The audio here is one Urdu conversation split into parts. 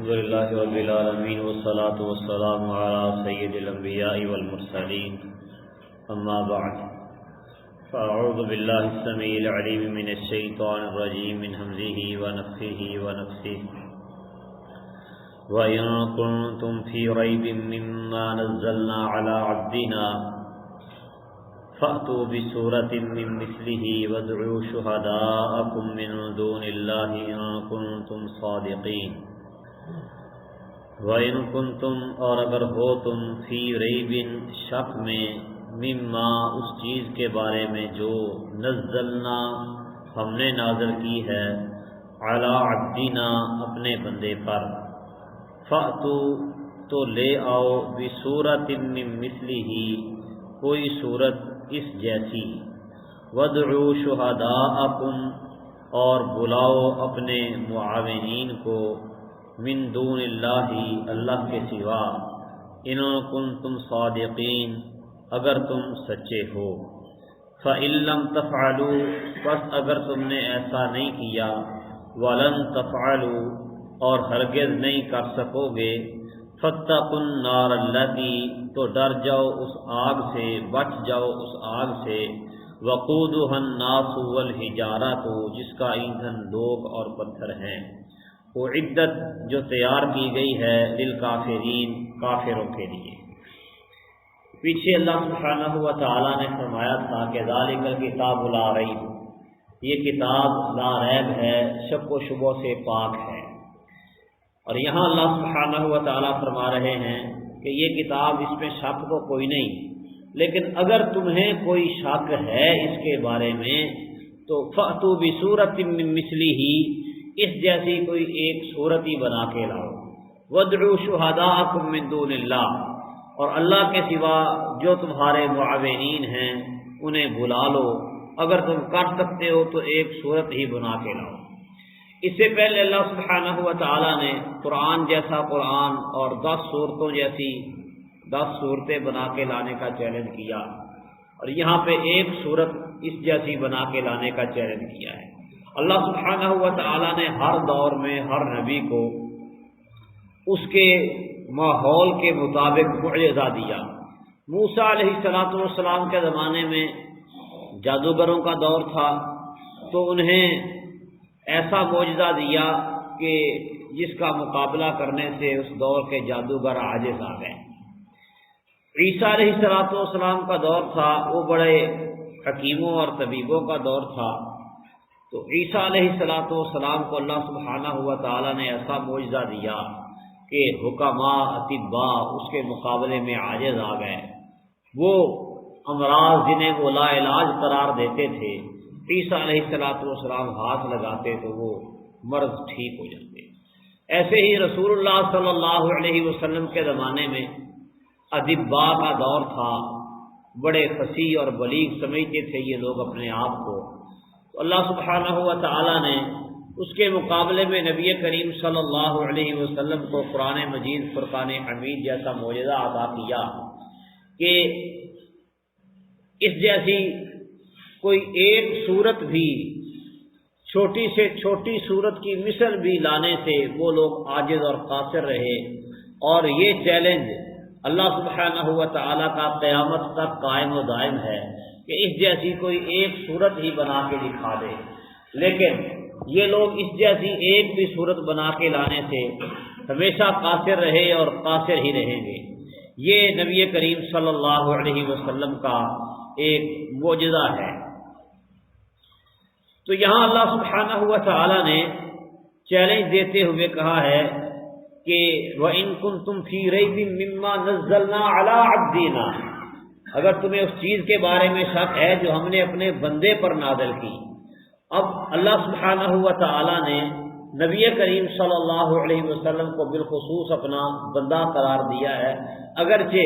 الحمدللہ رب العالمین والصلاة والسلام علی سید الانبیاء والمرسلین اما بعد فاعوذ باللہ السمیع العلیم من الشیطان الرجیم من ہمزہ ونفخہ ونفثہ وَإِن كُنتُمْ فِي رَيْبٍ مِّمَّا نَزَّلْنَا عَلَىٰ عَبْدِنَا فَأْتُوا بِسُورَةٍ مِّن مِّثْلِهِ وَادْعُوا شُهَدَاءَكُم مِّن دُونِ اللَّهِ إِن كُنتُمْ صَادِقِينَ وَإِن كُنتُمْ اور اگر ہو تم فی ریبٍ شک میں مما اس چیز کے بارے میں جو نزلنا ہم نے نازل کی ہے علی عبدنا اپنے بندے پر فَأْتُوا تو لے آؤ بِسُورَةٍ مِّن مِّثْلِهِ کوئی صورت اس جیسی وَادْعُوا شُهَدَاءَكُمْ اور بلاؤ اپنے معاونین کو من دون اللہ کے سوا ان کنتم صادقین اگر تم سچے ہو فَإِن لَّمْ تَفْعَلُوا بس اگر تم نے ایسا نہیں کیا وَلَن تَفْعَلُوا اور ہرگز نہیں کر سکو گے فَاتَّقُوا النَّارَ الَّتِي تو ڈر جاؤ اس آگ سے بچ جاؤ اس آگ سے وَقُودُهَا النَّاسُ وَالْحِجَارَةُ جس کا ایندھن لوگ اور پتھر ہیں وہ عدت جو تیار کی گئی ہے للکافرین کافروں کے لیے۔ پیچھے اللہ سبحانہ و تعالی نے فرمایا تھا کہ ذالک الکتاب لا ریب یہ کتاب لا ریب ہے شک و شبہ سے پاک ہے، اور یہاں اللہ سبحانہ و تعالی فرما رہے ہیں کہ یہ کتاب اس میں شک تو کوئی نہیں، لیکن اگر تمہیں کوئی شک ہے اس کے بارے میں تو فأتوا بسورۃ من مثلہ اس جیسی کوئی ایک صورت ہی بنا کے لاؤ وادعوا شہداءکم من دون اللہ اور اللہ کے سوا جو تمہارے معاونین ہیں انہیں بلا لو، اگر تم کر سکتے ہو تو ایک صورت ہی بنا کے لاؤ۔ اس سے پہلے اللہ سبحانہ و تعالی نے قرآن جیسا قرآن اور 10 صورتوں جیسی 10 صورتیں بنا کے لانے کا چیلنج کیا، اور یہاں پہ ایک صورت اس جیسی بنا کے لانے کا چیلنج کیا ہے۔ اللہ سبحانہ و تعالی نے ہر دور میں ہر نبی کو اس کے ماحول کے مطابق معجزہ دیا۔ موسیٰ علیہ السلام کے زمانے میں جادوگروں کا دور تھا تو انہیں ایسا معجزہ دیا کہ جس کا مقابلہ کرنے سے اس دور کے جادوگر عاجز آ گئے۔ عیسیٰ علیہ السلام کا دور تھا، وہ بڑے حکیموں اور طبیبوں کا دور تھا، تو عیسیٰ علیہ السلام کو اللہ سبحانہ و تعالی نے ایسا معجزہ دیا کہ حکماء اطباء اس کے مقابلے میں عاجز آ گئے۔ وہ امراض جنہیں وہ لا علاج قرار دیتے تھے عیسیٰ علیہ السلام ہاتھ لگاتے تو وہ مرض ٹھیک ہو جاتے۔ ایسے ہی رسول اللہ صلی اللہ علیہ وسلم کے زمانے میں اطباء کا دور تھا، بڑے فصیح اور بلیغ سمجھتے تھے یہ لوگ اپنے آپ کو، تو اللہ سبحانہ و تعالی نے اس کے مقابلے میں نبی کریم صلی اللہ علیہ وسلم کو قرآن مجید فرقان حمید جیسا معجزہ عطا کیا کہ اس جیسی کوئی ایک صورت بھی چھوٹی سے چھوٹی صورت کی مثل بھی لانے سے وہ لوگ عاجز اور قاصر رہے، اور یہ چیلنج اللہ سبحانہ و تعالی کا قیامت تک قائم و دائم ہے کہ اس جیسی کوئی ایک صورت ہی بنا کے دکھا دے، لیکن یہ لوگ اس جیسی ایک بھی صورت بنا کے لانے سے ہمیشہ قاصر رہے اور قاصر ہی رہیں گے۔ یہ نبی کریم صلی اللہ علیہ وسلم کا ایک معجزہ ہے۔ تو یہاں اللہ سبحانہ و تعالی نے چیلنج دیتے ہوئے کہا ہے کہ وَإِن كُنتُمْ فِي رَيْبٍ مِّمَّا نَزَّلْنَا عَلَىٰ عَبْدِنَا اگر تمہیں اس چیز کے بارے میں شک ہے جو ہم نے اپنے بندے پر نازل کی۔ اب اللہ سبحانہ و تعالی نے نبی کریم صلی اللہ علیہ وسلم کو بالخصوص اپنا بندہ قرار دیا ہے، اگرچہ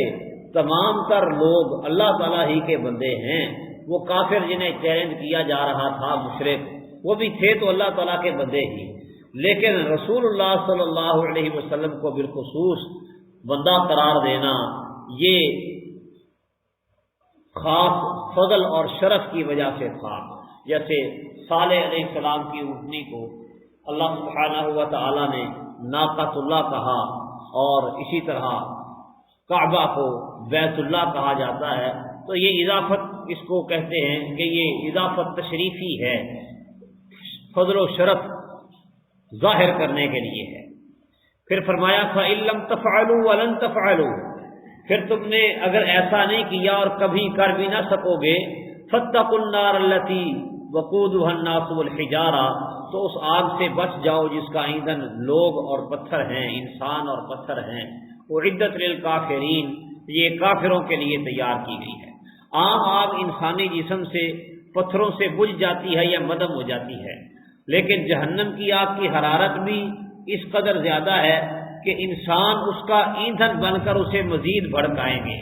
تمام تر لوگ اللہ تعالیٰ ہی کے بندے ہیں۔ وہ کافر جنہیں چیلنج کیا جا رہا تھا مشرک، وہ بھی تھے تو اللہ تعالیٰ کے بندے ہی، لیکن رسول اللہ صلی اللہ علیہ وسلم کو بالخصوص بندہ قرار دینا یہ خاص فضل اور شرف کی وجہ سے تھا۔ جیسے صالح علیہ السلام کی اونٹنی کو اللہ سبحانہ و تعالی نے ناقۃ اللہ کہا اور اسی طرح کعبہ کو بیت اللہ کہا جاتا ہے، تو یہ اضافت اس کو کہتے ہیں کہ یہ اضافت تشریفی ہے، فضل و شرف ظاہر کرنے کے لیے ہے۔ پھر فرمایا فَإِن لَّمْ تَفْعَلُوا وَلَن تَفْعَلُوا، پھر تم نے اگر ایسا نہیں کیا اور کبھی کر بھی نہ سکو گے، فَاتَّقُوا النَّارَ الَّتِي وَقُودُهَا النَّاسُ وَالْحِجَارَةُ، تو اس آگ سے بچ جاؤ جس کا ایندھن لوگ اور پتھر ہیں، انسان اور پتھر ہیں۔ اعدت للکافرین، یہ کافروں کے لیے تیار کی گئی ہے۔ عام آگ انسانی جسم سے پتھروں سے بجھ جاتی ہے یا مدم ہو جاتی ہے، لیکن جہنم کی آگ کی حرارت بھی اس قدر زیادہ ہے کہ انسان اس کا ایندھن بن کر اسے مزید بھڑکائیں گے۔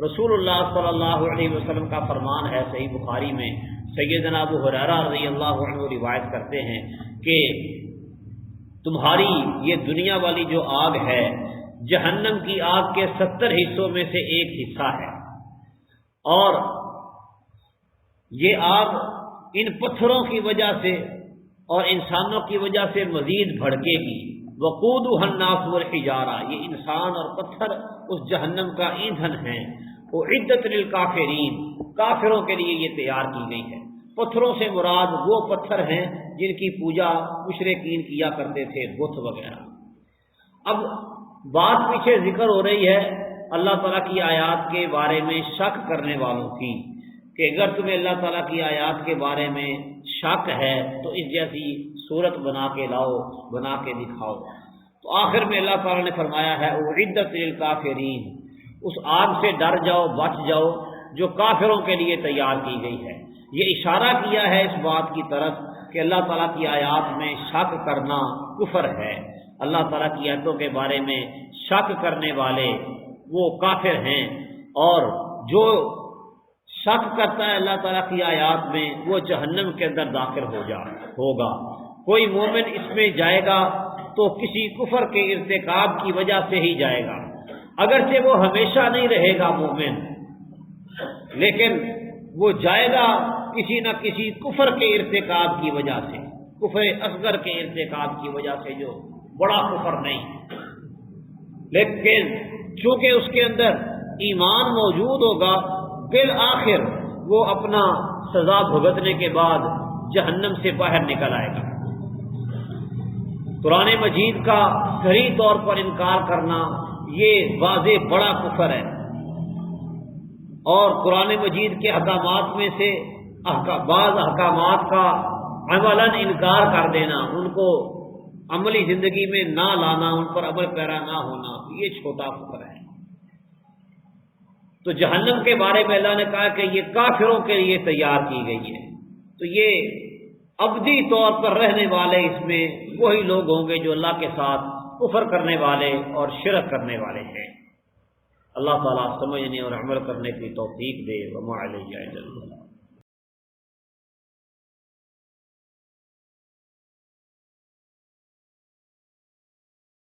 رسول اللہ صلی اللہ علیہ وسلم کا فرمان ہے صحیح بخاری میں، سیدنا ابو ہریرہ رضی اللہ عنہ روایت کرتے ہیں کہ تمہاری یہ دنیا والی جو آگ ہے جہنم کی آگ کے 70 حصوں میں سے ایک حصہ ہے، اور یہ آگ ان پتھروں کی وجہ سے اور انسانوں کی وجہ سے مزید بھڑکے گی۔ وقودها الناس والحجارہ، یہ انسان اور پتھر اس جہنم کا ایندھن ہیں۔ اعدت للکافرین، کافروں کے لیے یہ تیار کی گئی ہے۔ پتھروں سے مراد وہ پتھر ہیں جن کی پوجا مشرکین کیا کرتے تھے، بت وغیرہ۔ اب بات پیچھے ذکر ہو رہی ہے اللہ تعالیٰ کی آیات کے بارے میں شک کرنے والوں کی، کہ اگر تمہیں اللہ تعالیٰ کی آیات کے بارے میں شک ہے تو اس جیسی صورت بنا کے لاؤ، بنا کے دکھاؤ۔ تو آخر میں اللہ تعالیٰ نے فرمایا ہے اعدت للکافرین، اس آگ سے ڈر جاؤ، بچ جاؤ جو کافروں کے لیے تیار کی گئی ہے۔ یہ اشارہ کیا ہے اس بات کی طرف کہ اللہ تعالیٰ کی آیات میں شک کرنا کفر ہے، اللہ تعالیٰ کی آیتوں کے بارے میں شک کرنے والے وہ کافر ہیں، اور جو شک کرتا ہے اللہ تعالیٰ کی آیات میں وہ جہنم کے اندر داخل ہوگا۔ کوئی مومن اس میں جائے گا تو کسی کفر کے ارتکاب کی وجہ سے ہی جائے گا، اگرچہ وہ ہمیشہ نہیں رہے گا مومن، لیکن وہ جائے گا کسی نہ کسی کفر کے ارتکاب کی وجہ سے، کفر اصغر کے ارتکاب کی وجہ سے، جو بڑا کفر نہیں، لیکن چونکہ اس کے اندر ایمان موجود ہوگا، بالآخر وہ اپنا سزا بھگتنے کے بعد جہنم سے باہر نکل آئے گا۔ قرآن مجید کا صریح طور پر انکار کرنا یہ واضح بڑا کفر ہے، اور قرآن مجید کے احکامات میں سے بعض احکامات کا عملاً انکار کر دینا، ان کو عملی زندگی میں نہ لانا، ان پر عمل پیرا نہ ہونا، یہ چھوٹا کفر ہے۔ تو جہنم کے بارے میں اللہ نے کہا کہ یہ کافروں کے لیے تیار کی گئی ہے، تو یہ ابدی طور پر رہنے والے اس میں وہی لوگ ہوں گے جو اللہ کے ساتھ کفر کرنے والے اور شرک کرنے والے ہیں۔ اللہ تعالیٰ سمجھنے اور عمل کرنے کی توفیق دے۔ وما علیہ الا البلاغ۔